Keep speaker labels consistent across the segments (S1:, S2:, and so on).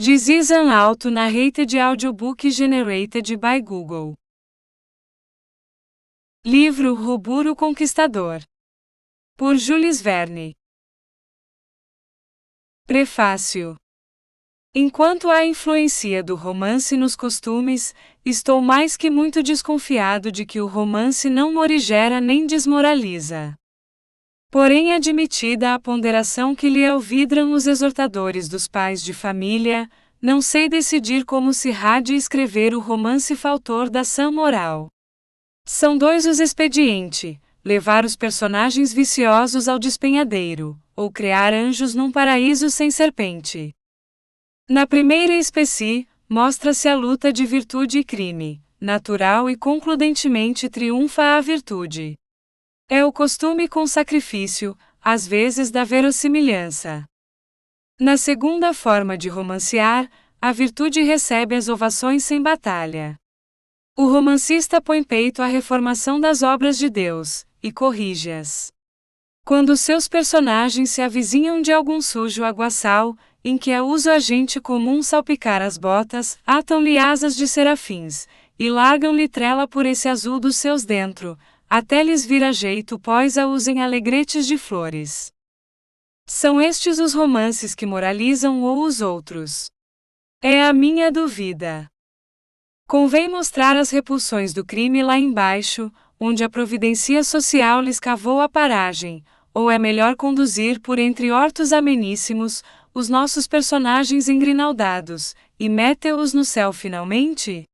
S1: This is an auto-narrated audiobook generated by Google. Livro Robur Conquistador. Por Jules Verne. Prefácio. Enquanto há influência do romance nos costumes, estou mais que muito desconfiado de que o romance não morigera nem desmoraliza. Porém, admitida a ponderação que lhe alvidram os exortadores dos pais de família, não sei decidir como se há de escrever o romance faltor da sã moral. São dois os expedientes: levar os personagens viciosos ao despenhadeiro, ou criar anjos num paraíso sem serpente. Na primeira espécie, mostra-se a luta de virtude e crime, natural e concludentemente triunfa a virtude. É o costume com sacrifício, às vezes da verossimilhança. Na segunda forma de romancear, a virtude recebe as ovações sem batalha. O romancista põe peito à reformação das obras de Deus, e corrige-as. Quando seus personagens se avizinham de algum sujo aguaçal, em que é uso a gente comum salpicar as botas, atam-lhe asas de serafins, e largam-lhe trela por esse azul dos seus dentro, até lhes vir a jeito pois a usem alegretes de flores. São estes os romances que moralizam ou os outros? É a minha dúvida. Convém mostrar as repulsões do crime lá embaixo, onde a providência social lhes cavou a paragem, ou é melhor conduzir por entre hortos ameníssimos, os nossos personagens engrinaldados, e mete-os no céu finalmente?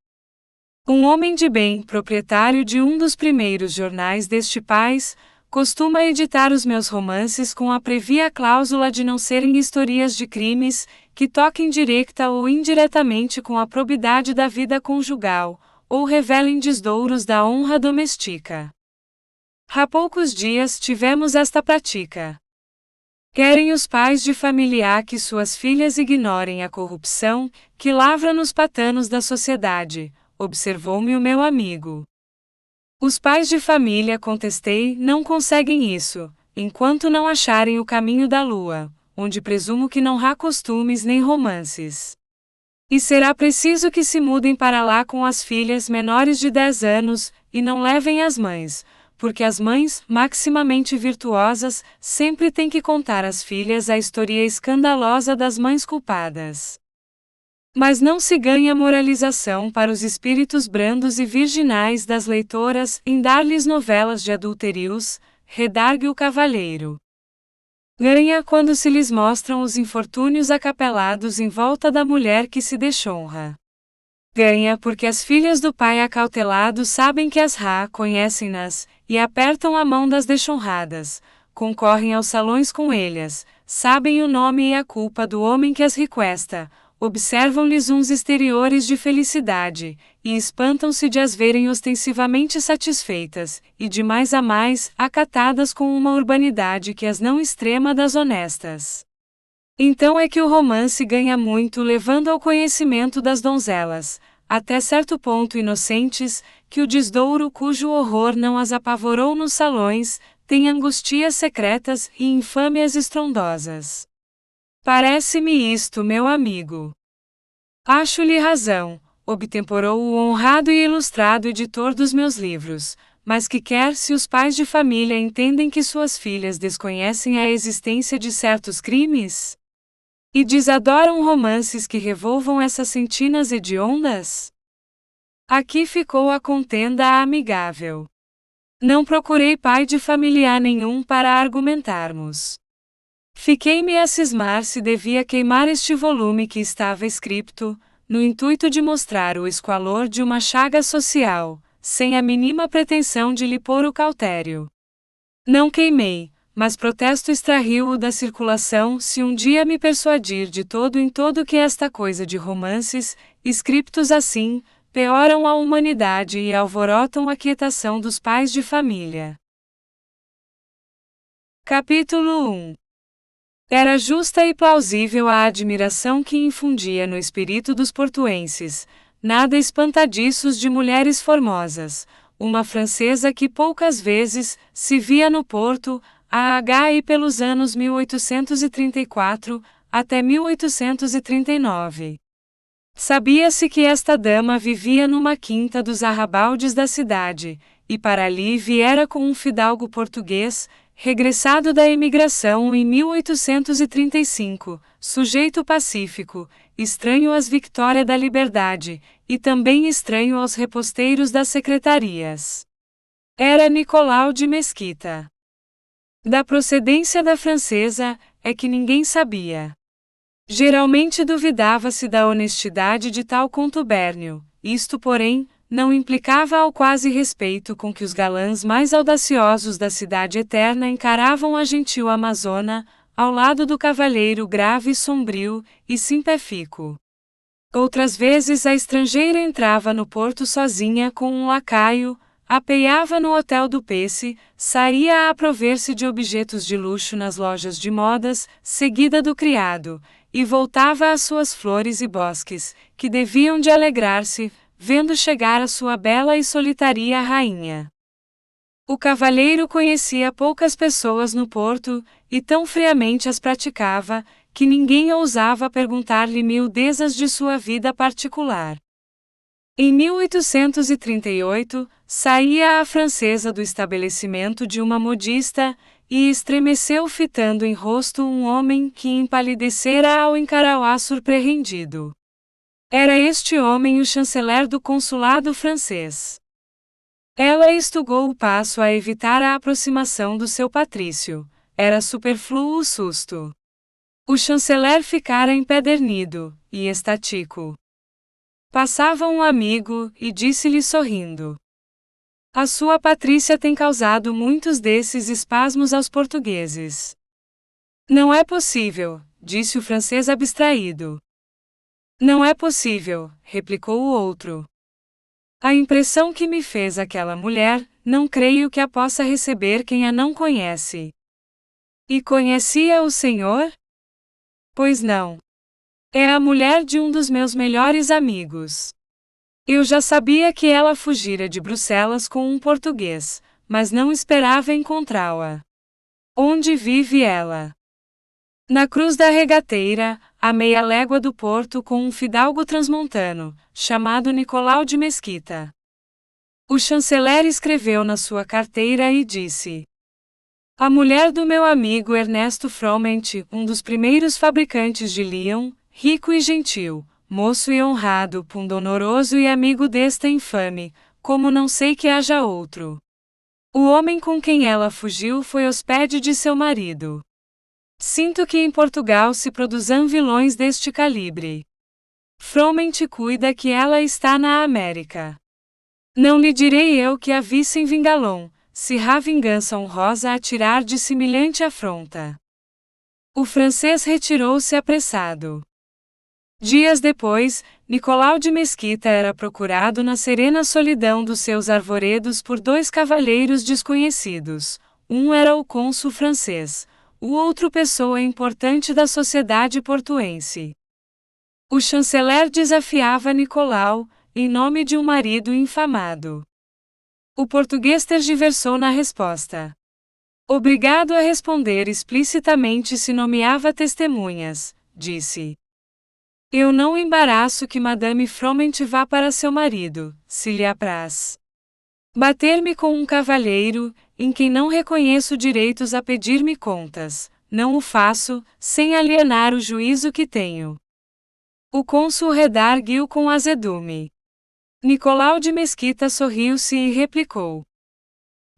S1: Um homem de bem, proprietário de um dos primeiros jornais deste país, costuma editar os meus romances com a previa cláusula de não serem historias de crimes, que toquem direta ou indiretamente com a probidade da vida conjugal, ou revelem desdouros da honra doméstica. Há poucos dias tivemos esta prática. Querem os pais de família que suas filhas ignorem a corrupção, que lavra nos patanos da sociedade, observou-me o meu amigo. Os pais de família, contestei, não conseguem isso, enquanto não acharem o caminho da lua, onde presumo que não há costumes nem romances. E será preciso que se mudem para lá com as filhas menores de 10 anos, e não levem as mães, porque as mães, maximamente virtuosas, sempre têm que contar às filhas a história escandalosa das mães culpadas. Mas não se ganha moralização para os espíritos brandos e virginais das leitoras em dar-lhes novelas de adultérios, redargue o cavalheiro. Ganha quando se lhes mostram os infortúnios acapelados em volta da mulher que se deshonra. Ganha porque as filhas do pai acautelado sabem que as conhecem-nas, e apertam a mão das deshonradas, concorrem aos salões com elas, sabem o nome e a culpa do homem que as requesta, observam-lhes uns exteriores de felicidade, e espantam-se de as verem ostensivamente satisfeitas, e de mais a mais, acatadas com uma urbanidade que as não extrema das honestas. Então é que o romance ganha muito levando ao conhecimento das donzelas, até certo ponto inocentes, que o desdouro cujo horror não as apavorou nos salões, tem angustias secretas e infâmias estrondosas. Parece-me isto, meu amigo. Acho-lhe razão, obtemporou o honrado e ilustrado editor dos meus livros, mas que quer se os pais de família entendem que suas filhas desconhecem a existência de certos crimes? E desadoram romances que revolvam essas sentinas hediondas? Aqui ficou a contenda amigável. Não procurei pai de familiar nenhum para argumentarmos. Fiquei-me a cismar se devia queimar este volume que estava escrito, no intuito de mostrar o esqualor de uma chaga social, sem a mínima pretensão de lhe pôr o cautério. Não queimei, mas protesto extraí-o da circulação se um dia me persuadir de todo em todo que esta coisa de romances, escritos assim, pioram a humanidade e alvorotam a quietação dos pais de família. Capítulo 1. Era justa e plausível a admiração que infundia no espírito dos portuenses, nada espantadiços de mulheres formosas, uma francesa que poucas vezes se via no Porto, e pelos anos 1834, até 1839. Sabia-se que esta dama vivia numa quinta dos arrabaldes da cidade, e para ali viera com um fidalgo português, regressado da emigração em 1835, sujeito pacífico, estranho às Victórias da Liberdade, e também estranho aos reposteiros das secretarias. Era Nicolau de Mesquita. Da procedência da francesa, é que ninguém sabia. Geralmente duvidava-se da honestidade de tal contubérnio, isto, porém, não implicava ao quase respeito com que os galãs mais audaciosos da cidade eterna encaravam a gentil amazona, ao lado do cavalheiro grave e sombrio, e simpéfico. Outras vezes a estrangeira entrava no porto sozinha com um lacaio, apeava no hotel do Pece, saía a prover-se de objetos de luxo nas lojas de modas, seguida do criado, e voltava às suas flores e bosques, que deviam de alegrar-se, vendo chegar a sua bela e solitária rainha. O cavalheiro conhecia poucas pessoas no porto, e tão friamente as praticava, que ninguém ousava perguntar-lhe miudezas de sua vida particular. Em 1838, saía a francesa do estabelecimento de uma modista, e estremeceu fitando em rosto um homem que empalidecera ao encará-la surpreendido. Era este homem o chanceler do consulado francês. Ela estugou o passo a evitar a aproximação do seu patrício. Era superfluo o susto. O chanceler ficara empedernido, e estático. Passava um amigo, e disse-lhe sorrindo: "A sua Patrícia tem causado muitos desses espasmos aos portugueses." "Não é possível", disse o francês abstraído. "Não é possível", replicou o outro. "A impressão que me fez aquela mulher, não creio que a possa receber quem a não conhece." "E conhecia o senhor?" "Pois não. É a mulher de um dos meus melhores amigos. Eu já sabia que ela fugira de Bruxelas com um português, mas não esperava encontrá-la." "Onde vive ela?" "Na Cruz da Regateira, a meia légua do porto, com um fidalgo transmontano, chamado Nicolau de Mesquita." O chanceler escreveu na sua carteira e disse: "A mulher do meu amigo Ernesto Froment, um dos primeiros fabricantes de Lyon, rico e gentil, moço e honrado, pundonoroso e amigo desta infame, como não sei que haja outro. O homem com quem ela fugiu foi hóspede de seu marido. Sinto que em Portugal se produzam vilões deste calibre. Froment cuida que ela está na América. Não lhe direi eu que a visse em Vingalon, se há vingança honrosa a tirar de semelhante afronta." O francês retirou-se apressado. Dias depois, Nicolau de Mesquita era procurado na serena solidão dos seus arvoredos por dois cavalheiros desconhecidos. Um era o cônsul francês, o outro pessoa importante da sociedade portuense. O chanceler desafiava Nicolau, em nome de um marido infamado. O português tergiversou na resposta. Obrigado a responder explicitamente se nomeava testemunhas, disse: "Eu não embaraço que Madame Froment vá para seu marido, se lhe apraz. Bater-me com um cavalheiro, em quem não reconheço direitos a pedir-me contas, não o faço, sem alienar o juízo que tenho." O cônsul redarguiu com azedume. Nicolau de Mesquita sorriu-se e replicou: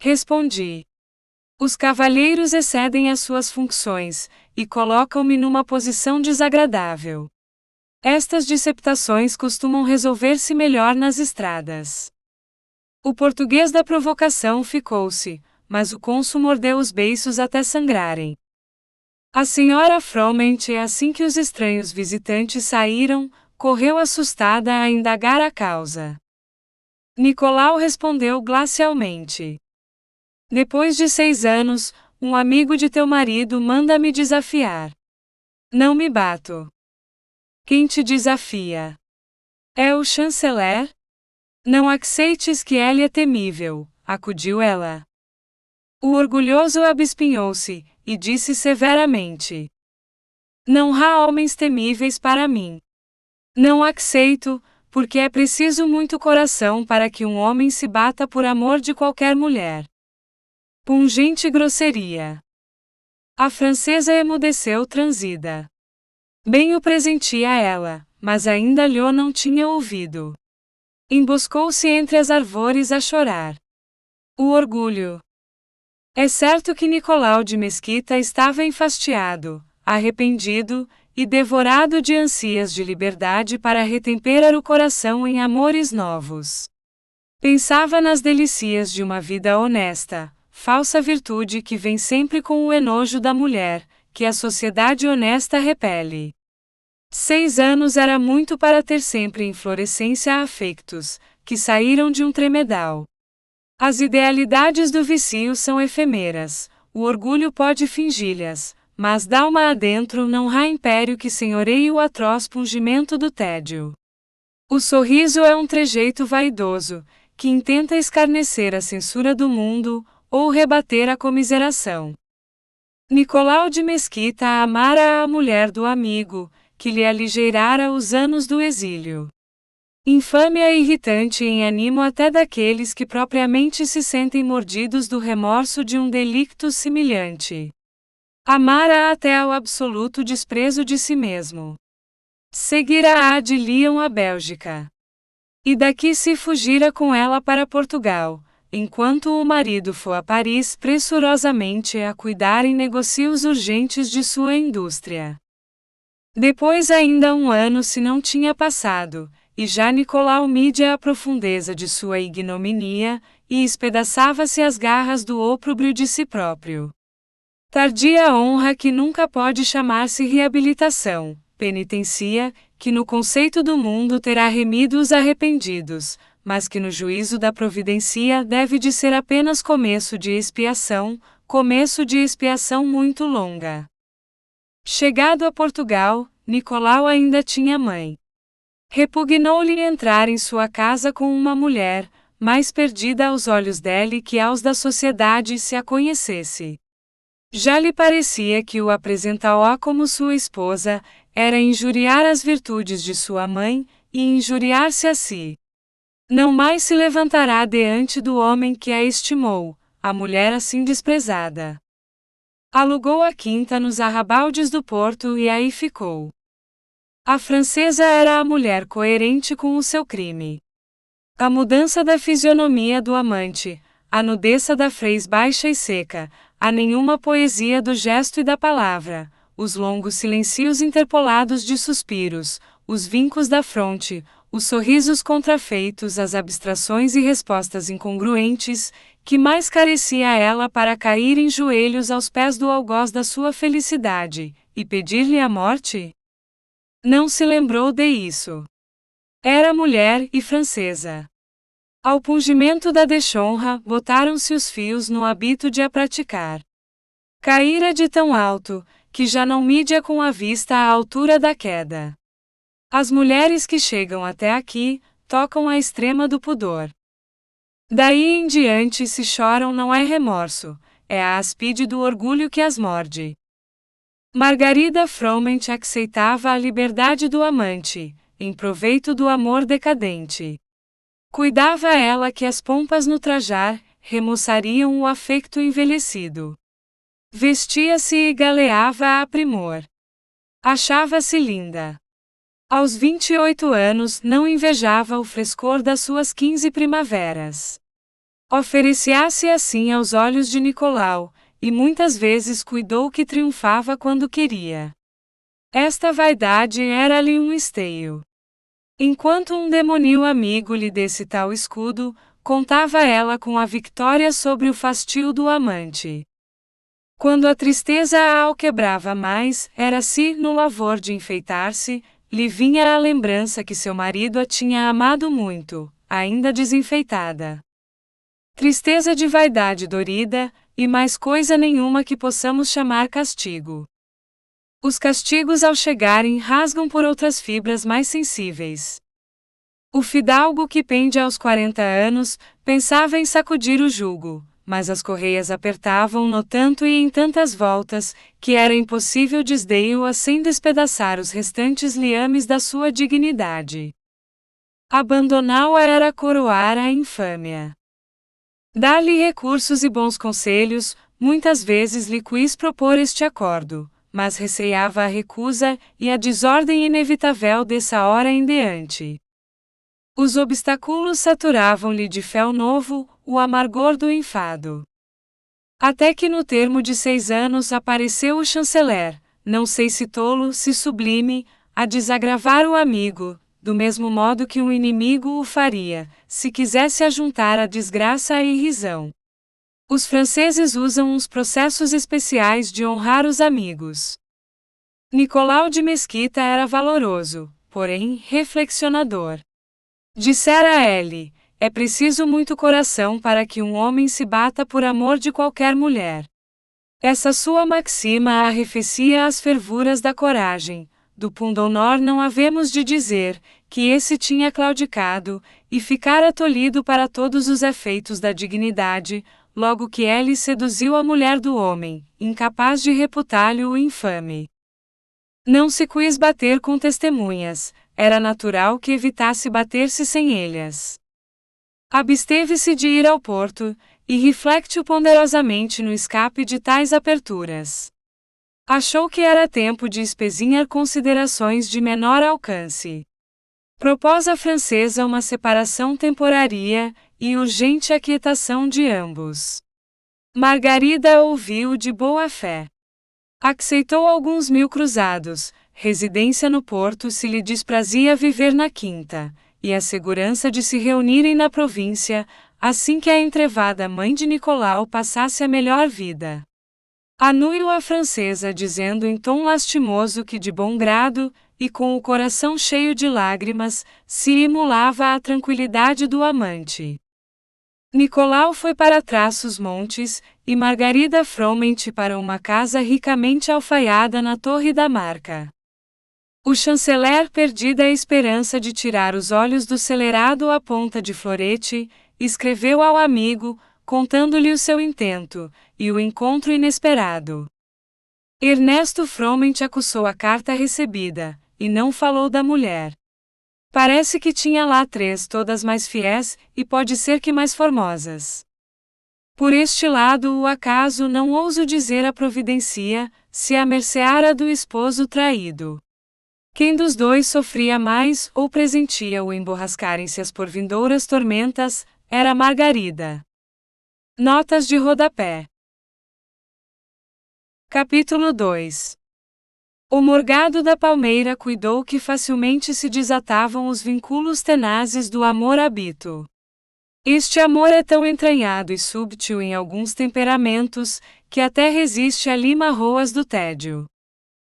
S1: "Respondi. Os cavalheiros excedem as suas funções, e colocam-me numa posição desagradável. Estas dissertações costumam resolver-se melhor nas estradas." O português da provocação ficou-se, mas o cônsul mordeu os beiços até sangrarem. A senhora Froment, assim que os estranhos visitantes saíram, correu assustada a indagar a causa. Nicolau respondeu glacialmente: "Depois de 6 anos, um amigo de teu marido manda-me desafiar. Não me bato." "Quem te desafia?" "É o chanceler?" "Não aceites que ele é temível", acudiu ela. O orgulhoso abespinhou-se, e disse severamente: Não há homens temíveis para mim. Não aceito, porque é preciso muito coração para que um homem se bata por amor de qualquer mulher. Pungente grosseria. A francesa emudeceu transida. Bem o presentia ela, mas ainda lhe não tinha ouvido. Emboscou-se entre as árvores a chorar. O orgulho. É certo que Nicolau de Mesquita estava enfastiado, arrependido, e devorado de ânsias de liberdade para retemperar o coração em amores novos. Pensava nas delícias de uma vida honesta, falsa virtude que vem sempre com o enojo da mulher, que a sociedade honesta repele. 6 anos era muito para ter sempre inflorescência afectos, que saíram de um tremedal. As idealidades do vício são efêmeras, o orgulho pode fingi-las, mas d'alma adentro não há império que senhoreie o atroz pungimento do tédio. O sorriso é um trejeito vaidoso, que intenta escarnecer a censura do mundo, ou rebater a comiseração. Nicolau de Mesquita amara a mulher do amigo, que lhe aligeirara os anos do exílio. Infâmia irritante em ânimo até daqueles que propriamente se sentem mordidos do remorso de um delicto semelhante. Amara até ao absoluto desprezo de si mesmo. Seguira-a de Lyon à Bélgica. E daqui se fugira com ela para Portugal, enquanto o marido for a Paris pressurosamente a cuidar em negócios urgentes de sua indústria. Depois ainda 1 ano se não tinha passado, e já Nicolau media a profundeza de sua ignominia, e espedaçava-se as garras do opróbrio de si próprio. Tardia honra que nunca pode chamar-se reabilitação, penitência, que no conceito do mundo terá remido os arrependidos, mas que no juízo da providencia deve de ser apenas começo de expiação muito longa. Chegado a Portugal, Nicolau ainda tinha mãe. Repugnou-lhe entrar em sua casa com uma mulher, mais perdida aos olhos dele que aos da sociedade se a conhecesse. Já lhe parecia que o apresentar como sua esposa era injuriar as virtudes de sua mãe, e injuriar-se a si. Não mais se levantará diante do homem que a estimou, a mulher assim desprezada. Alugou a quinta nos arrabaldes do porto e aí ficou. A francesa era a mulher coerente com o seu crime. A mudança da fisionomia do amante, a nudez da frez baixa e seca, a nenhuma poesia do gesto e da palavra, os longos silencios interpolados de suspiros, os vincos da fronte, os sorrisos contrafeitos, as abstrações e respostas incongruentes, que mais carecia ela para cair em joelhos aos pés do algoz da sua felicidade, e pedir-lhe a morte? Não se lembrou de isso. Era mulher e francesa. Ao pungimento da deshonra, botaram-se os fios no hábito de a praticar. Caíra de tão alto, que já não media com a vista a altura da queda. As mulheres que chegam até aqui, tocam a extrema do pudor. Daí em diante se choram não é remorso, é a áspide do orgulho que as morde. Margarida Froment aceitava a liberdade do amante, em proveito do amor decadente. Cuidava ela que as pompas no trajar remoçariam o afecto envelhecido. Vestia-se e galeava a primor. Achava-se linda. Aos 28 anos não invejava o frescor das suas 15 primaveras. Oferecia-se assim aos olhos de Nicolau, e muitas vezes cuidou que triunfava quando queria. Esta vaidade era-lhe um esteio. Enquanto um demonio amigo lhe desse tal escudo, contava ela com a vitória sobre o fastio do amante. Quando a tristeza a alquebrava mais, era-se, no lavor de enfeitar-se, lhe vinha a lembrança que seu marido a tinha amado muito, ainda desenfeitada. Tristeza de vaidade dorida, e mais coisa nenhuma que possamos chamar castigo. Os castigos ao chegarem rasgam por outras fibras mais sensíveis. O fidalgo que pende aos 40 anos, pensava em sacudir o jugo, mas as correias apertavam-no tanto e em tantas voltas, que era impossível desdei-o sem despedaçar os restantes liames da sua dignidade. Abandoná-o era coroar a infâmia. Dar-lhe recursos e bons conselhos, muitas vezes lhe quis propor este acordo, mas receava a recusa e a desordem inevitável dessa hora em diante. Os obstáculos saturavam-lhe de fel novo o amargor do enfado. Até que no termo de 6 anos apareceu o chanceler, não sei se tolo, se sublime, a desagravar o amigo, do mesmo modo que um inimigo o faria, se quisesse ajuntar a desgraça à irrisão. Os franceses usam uns processos especiais de honrar os amigos. Nicolau de Mesquita era valoroso, porém reflexionador. Dissera a ele: é preciso muito coração para que um homem se bata por amor de qualquer mulher. Essa sua maxima arrefecia as fervuras da coragem. Do pundonor não havemos de dizer que esse tinha claudicado e ficara tolhido para todos os efeitos da dignidade, logo que ele seduziu a mulher do homem, incapaz de reputar-lhe o infame. Não se quis bater com testemunhas, era natural que evitasse bater-se sem elhas. Absteve-se de ir ao porto, e reflectiu ponderosamente no escape de tais aperturas. Achou que era tempo de espezinhar considerações de menor alcance. Propôs à francesa uma separação temporária e urgente aquietação de ambos. Margarida ouviu de boa fé. Aceitou alguns 1000 cruzados, residência no porto se lhe disprazia viver na quinta, e a segurança de se reunirem na província, assim que a entrevada mãe de Nicolau passasse a melhor vida. Anuiu a francesa dizendo em tom lastimoso que de bom grado, e com o coração cheio de lágrimas, se imulava a tranquilidade do amante. Nicolau foi para Trás-os-Montes, e Margarida Froment para uma casa ricamente alfaiada na Torre da Marca. O chanceler, perdida a esperança de tirar os olhos do celerado à ponta de florete, escreveu ao amigo, contando-lhe o seu intento, e o encontro inesperado. Ernesto Froment acusou a carta recebida, e não falou da mulher. Parece que tinha lá 3 todas mais fiéis, e pode ser que mais formosas. Por este lado o acaso não ouso dizer a providencia, se a merceara do esposo traído. Quem dos dois sofria mais, ou presentia o emborrascarem-se as porvindouras tormentas, era Margarida. Notas de rodapé. Capítulo 2. O morgado da palmeira cuidou que facilmente se desatavam os vínculos tenazes do amor hábito. Este amor é tão entranhado e súbtil em alguns temperamentos, que até resiste a lima-roas do tédio.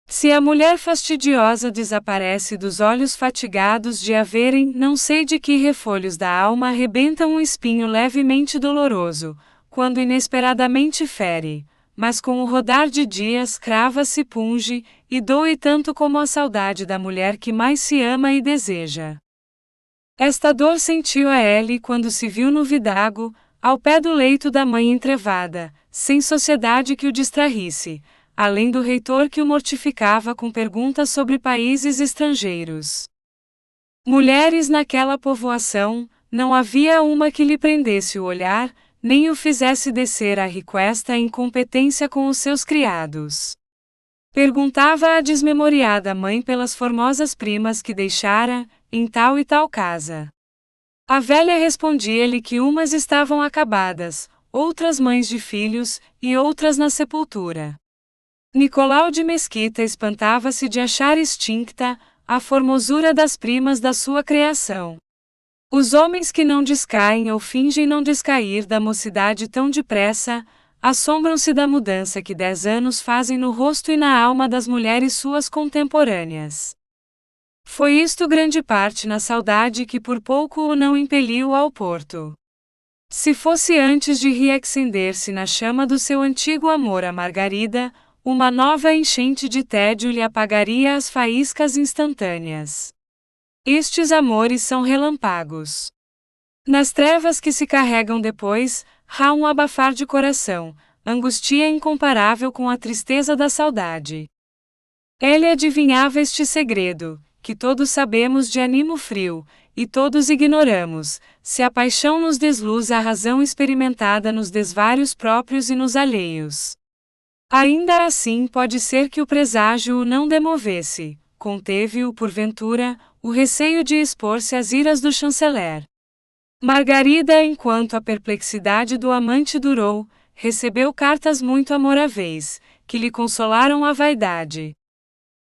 S1: Se a mulher fastidiosa desaparece dos olhos fatigados de a verem, não sei de que refolhos da alma arrebentam um espinho levemente doloroso, quando inesperadamente fere, mas com o rodar de dias crava-se, punge, e doe tanto como a saudade da mulher que mais se ama e deseja. Esta dor sentiu a ele quando se viu no vidago, ao pé do leito da mãe entrevada, sem sociedade que o distraísse, além do reitor que o mortificava com perguntas sobre países estrangeiros. Mulheres naquela povoação, não havia uma que lhe prendesse o olhar, nem o fizesse descer a requesta em competência com os seus criados. Perguntava a desmemoriada mãe pelas formosas primas que deixara, em tal e tal casa. A velha respondia-lhe que umas estavam acabadas, outras mães de filhos, e outras na sepultura. Nicolau de Mesquita espantava-se de achar extincta a formosura das primas da sua criação. Os homens que não descaem ou fingem não descair da mocidade tão depressa, assombram-se da mudança que 10 anos fazem no rosto e na alma das mulheres suas contemporâneas. Foi isto grande parte na saudade que por pouco o não impeliu ao porto. Se fosse antes de reacender-se na chama do seu antigo amor a Margarida, uma nova enchente de tédio lhe apagaria as faíscas instantâneas. Estes amores são relâmpagos. Nas trevas que se carregam depois, há um abafar de coração, angustia incomparável com a tristeza da saudade. Ele adivinhava este segredo, que todos sabemos de animo frio, e todos ignoramos, se a paixão nos desluz a razão experimentada nos desvários próprios e nos alheios. Ainda assim pode ser que o preságio o não demovesse, conteve-o, porventura, o receio de expor-se às iras do chanceler. Margarida, enquanto a perplexidade do amante durou, recebeu cartas muito amoráveis, que lhe consolaram a vaidade.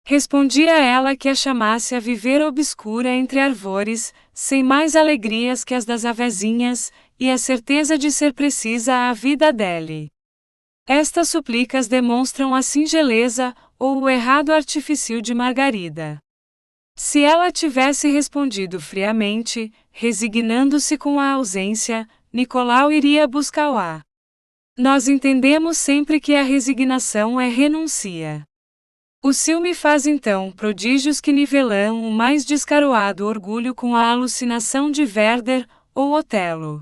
S1: Respondia ela que a chamasse a viver obscura entre arvores, sem mais alegrias que as das avezinhas, e a certeza de ser precisa à vida dele. Estas súplicas demonstram a singeleza, ou o errado artifício de Margarida. Se ela tivesse respondido friamente, resignando-se com a ausência, Nicolau iria buscá-la. Nós entendemos sempre que a resignação é renúncia. O ciúme faz então prodígios que nivelam o mais descaroado orgulho com a alucinação de Werther ou Otelo.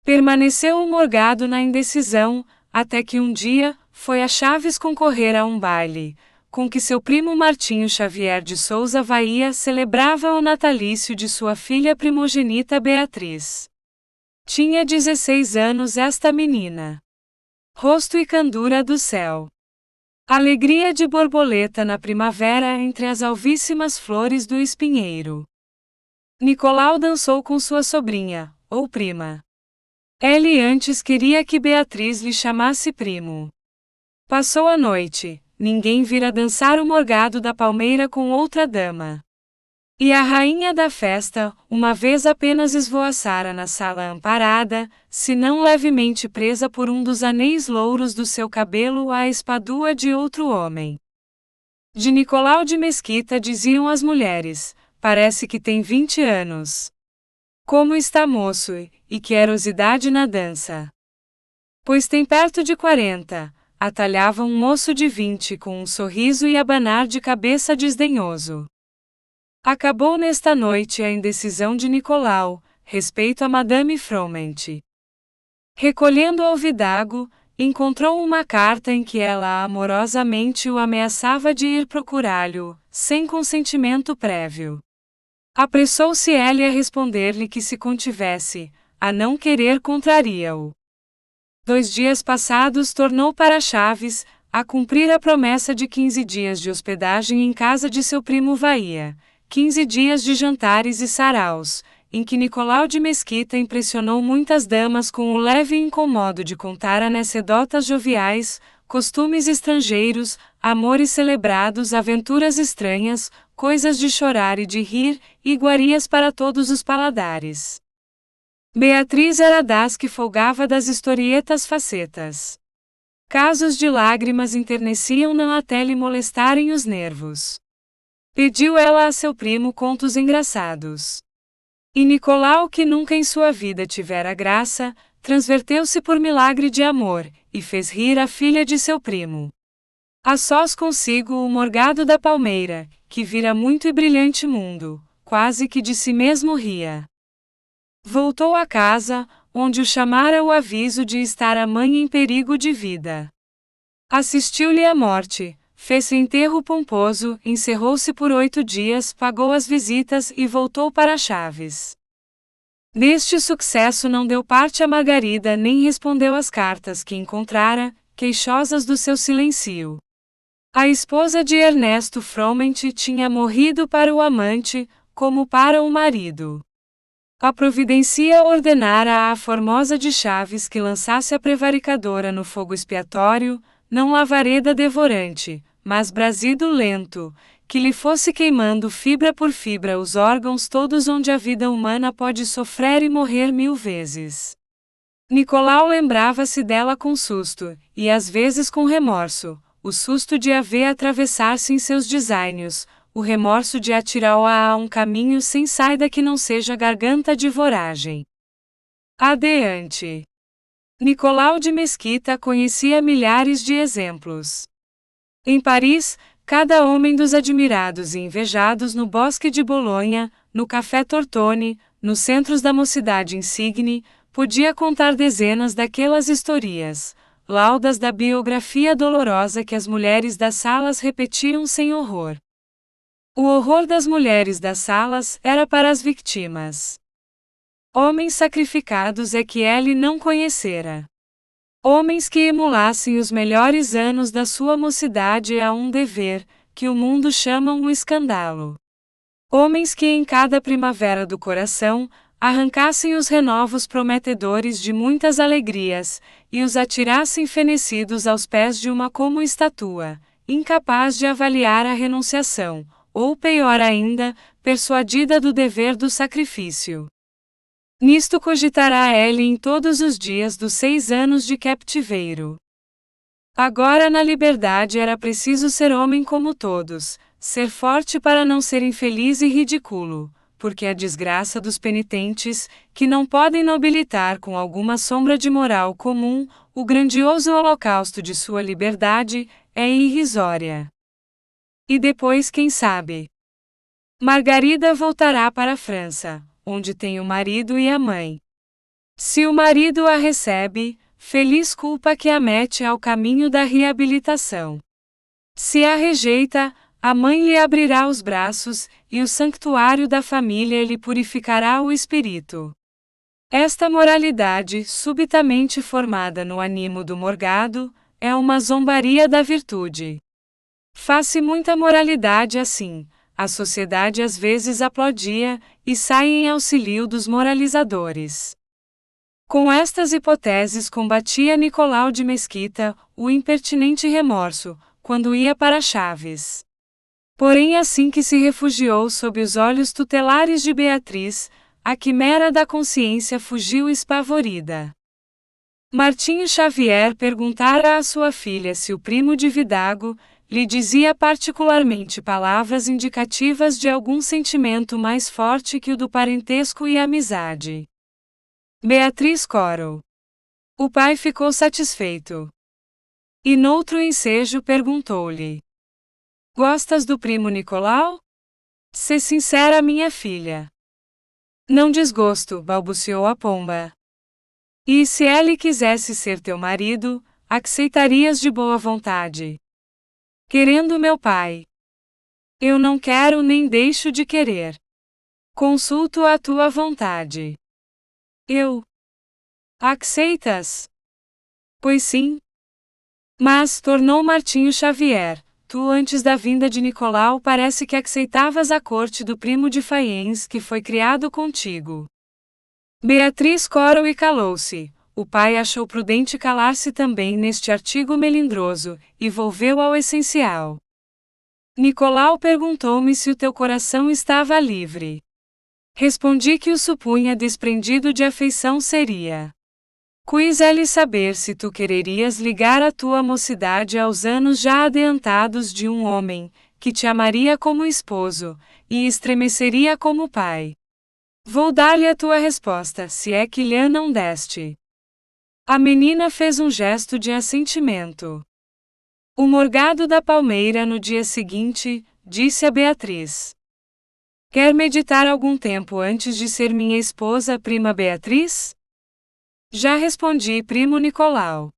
S1: Permaneceu morgado na indecisão, até que um dia, foi a Chaves concorrer a um baile, com que seu primo Martinho Xavier de Souza Vaia celebrava o natalício de sua filha primogenita Beatriz. Tinha 16 anos esta menina. Rosto e candura do céu. Alegria de borboleta na primavera entre as alvíssimas flores do espinheiro. Nicolau dançou com sua sobrinha, ou prima. Ele antes queria que Beatriz lhe chamasse primo. Passou a noite, ninguém vira dançar o morgado da palmeira com outra dama. E a rainha da festa, uma vez apenas esvoaçara na sala amparada, se não levemente presa por um dos anéis louros do seu cabelo à espadua de outro homem. De Nicolau de Mesquita diziam as mulheres, parece que tem 20 anos. Como está moço, e que erosidade na dança. Pois tem perto de 40, atalhava um moço de 20 com um sorriso e abanar de cabeça desdenhoso. Acabou nesta noite a indecisão de Nicolau, respeito a Madame Froment. Recolhendo ao vidago, encontrou uma carta em que ela amorosamente o ameaçava de ir procurá-lo, sem consentimento prévio. Apressou-se ele a responder-lhe que se contivesse, a não querer contraria-o. 2 dias passados tornou para Chaves, a cumprir a promessa de 15 dias de hospedagem em casa de seu primo Vaia. 15 dias de jantares e saraus, em que Nicolau de Mesquita impressionou muitas damas com o leve incomodo de contar anedotas joviais, costumes estrangeiros, amores celebrados, aventuras estranhas, coisas de chorar e de rir, iguarias para todos os paladares. Beatriz era das que folgava das historietas facetas. Casos de lágrimas enterneciam-na até lhe molestarem os nervos. Pediu ela a seu primo contos engraçados. E Nicolau, que nunca em sua vida tivera graça, transverteu-se por milagre de amor, e fez rir a filha de seu primo. A sós consigo o morgado da palmeira, que vira muito e brilhante mundo, quase que de si mesmo ria. Voltou a casa, onde o chamara o aviso de estar a mãe em perigo de vida. Assistiu-lhe a morte. Fez-se enterro pomposo, encerrou-se por 8 dias, pagou as visitas e voltou para Chaves. Neste sucesso não deu parte a Margarida nem respondeu às cartas que encontrara, queixosas do seu silêncio. A esposa de Ernesto Froment tinha morrido para o amante, como para o marido. A providência ordenara à formosa de Chaves que lançasse a prevaricadora no fogo expiatório, não lavareda devorante, mas brasido lento, que lhe fosse queimando fibra por fibra os órgãos todos onde a vida humana pode sofrer e morrer 1000 vezes. Nicolau lembrava-se dela com susto, e às vezes com remorso, o susto de a ver atravessar-se em seus desígnios, o remorso de atirá-la a um caminho sem saída que não seja garganta de voragem. Adiante. Nicolau de Mesquita conhecia milhares de exemplos. Em Paris, cada homem dos admirados e invejados no Bosque de Bolonha, no Café Tortoni, nos centros da mocidade insigne, podia contar dezenas daquelas historias, laudas da biografia dolorosa que as mulheres das salas repetiam sem horror. O horror das mulheres das salas era para as vítimas. Homens sacrificados é que ele não conhecera. Homens que emulassem os melhores anos da sua mocidade a um dever, que o mundo chama um escândalo. Homens que em cada primavera do coração, arrancassem os renovos prometedores de muitas alegrias, e os atirassem fenecidos aos pés de uma como estátua, incapaz de avaliar a renunciação, ou pior ainda, persuadida do dever do sacrifício. Nisto cogitará ele em todos os dias dos 6 anos de captiveiro. Agora na liberdade era preciso ser homem como todos, ser forte para não ser infeliz e ridículo, porque a desgraça dos penitentes, que não podem nobilitar com alguma sombra de moral comum, o grandioso holocausto de sua liberdade, é irrisória. E depois quem sabe? Margarida voltará para a França, onde tem o marido e a mãe. Se o marido a recebe, feliz culpa que a mete ao caminho da reabilitação. Se a rejeita, a mãe lhe abrirá os braços, e o sanctuário da família lhe purificará o espírito. Esta moralidade, subitamente formada no ânimo do morgado, é uma zombaria da virtude. Faz-se muita moralidade assim, a sociedade às vezes aplaudia, e sai em auxílio dos moralizadores. Com estas hipóteses combatia Nicolau de Mesquita, o impertinente remorso, quando ia para Chaves. Porém assim que se refugiou sob os olhos tutelares de Beatriz, a quimera da consciência fugiu espavorida. Martinho Xavier perguntara à sua filha se o primo de Vidago lhe dizia particularmente palavras indicativas de algum sentimento mais forte que o do parentesco e amizade. Beatriz corou. O pai ficou satisfeito. E noutro ensejo perguntou-lhe: Gostas do primo Nicolau? Sê sincera, minha filha. Não desgosto, balbuciou a pomba. E se ele quisesse ser teu marido, aceitarias de boa vontade? Querendo meu pai. Eu não quero nem deixo de querer. Consulto a tua vontade. Eu. Aceitas? Pois sim. Mas, tornou Martinho Xavier, tu antes da vinda de Nicolau parece que aceitavas a corte do primo de Faiens que foi criado contigo. Beatriz corou e calou-se. O pai achou prudente calar-se também neste artigo melindroso, e volveu ao essencial. Nicolau perguntou-me se o teu coração estava livre. Respondi que o supunha desprendido de afeição seria. Quis ele saber se tu quererias ligar a tua mocidade aos anos já adiantados de um homem, que te amaria como esposo, e estremeceria como pai. Vou dar-lhe a tua resposta, se é que lhe não deste. A menina fez um gesto de assentimento. O morgado da palmeira no dia seguinte, disse a Beatriz. Quer meditar algum tempo antes de ser minha esposa, prima Beatriz? Já respondi, primo Nicolau.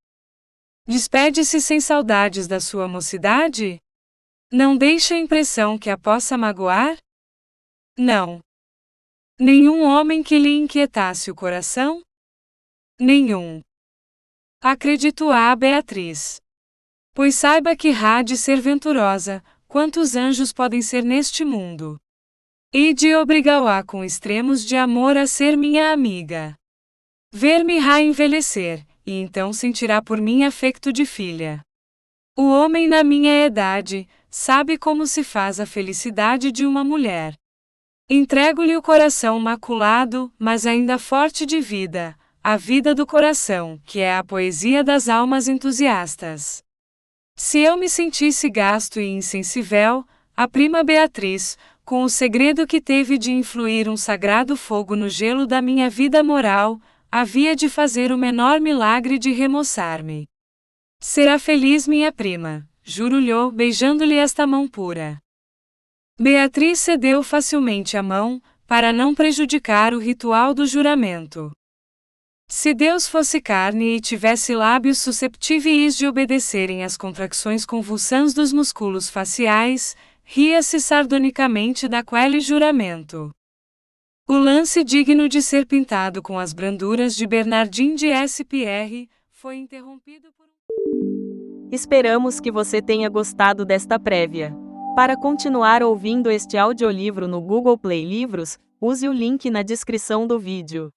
S1: Despede-se sem saudades da sua mocidade? Não deixa a impressão que a possa magoar? Não. Nenhum homem que lhe inquietasse o coração? Nenhum. Acredito a Beatriz. Pois saiba que há de ser venturosa, quantos anjos podem ser neste mundo. E de obrigá-la com extremos de amor a ser minha amiga. Ver-me-á envelhecer, e então sentirá por mim afecto de filha. O homem na minha idade, sabe como se faz a felicidade de uma mulher. Entrego-lhe o coração maculado, mas ainda forte de vida, a vida do coração, que é a poesia das almas entusiastas. Se eu me sentisse gasto e insensível, a prima Beatriz, com o segredo que teve de influir um sagrado fogo no gelo da minha vida moral, havia de fazer o menor milagre de remoçar-me. Será feliz minha prima, juro-lhe, beijando-lhe esta mão pura. Beatriz cedeu facilmente a mão, para não prejudicar o ritual do juramento. Se Deus fosse carne e tivesse lábios susceptíveis de obedecerem às contracções convulsãs dos músculos faciais, ria-se sardonicamente daquele juramento. O lance digno de ser pintado com as branduras de Bernardin de S.P.R. foi interrompido por
S2: Esperamos que você tenha gostado desta prévia. Para continuar ouvindo este audiolivro no Google Play Livros, use o link na descrição do vídeo.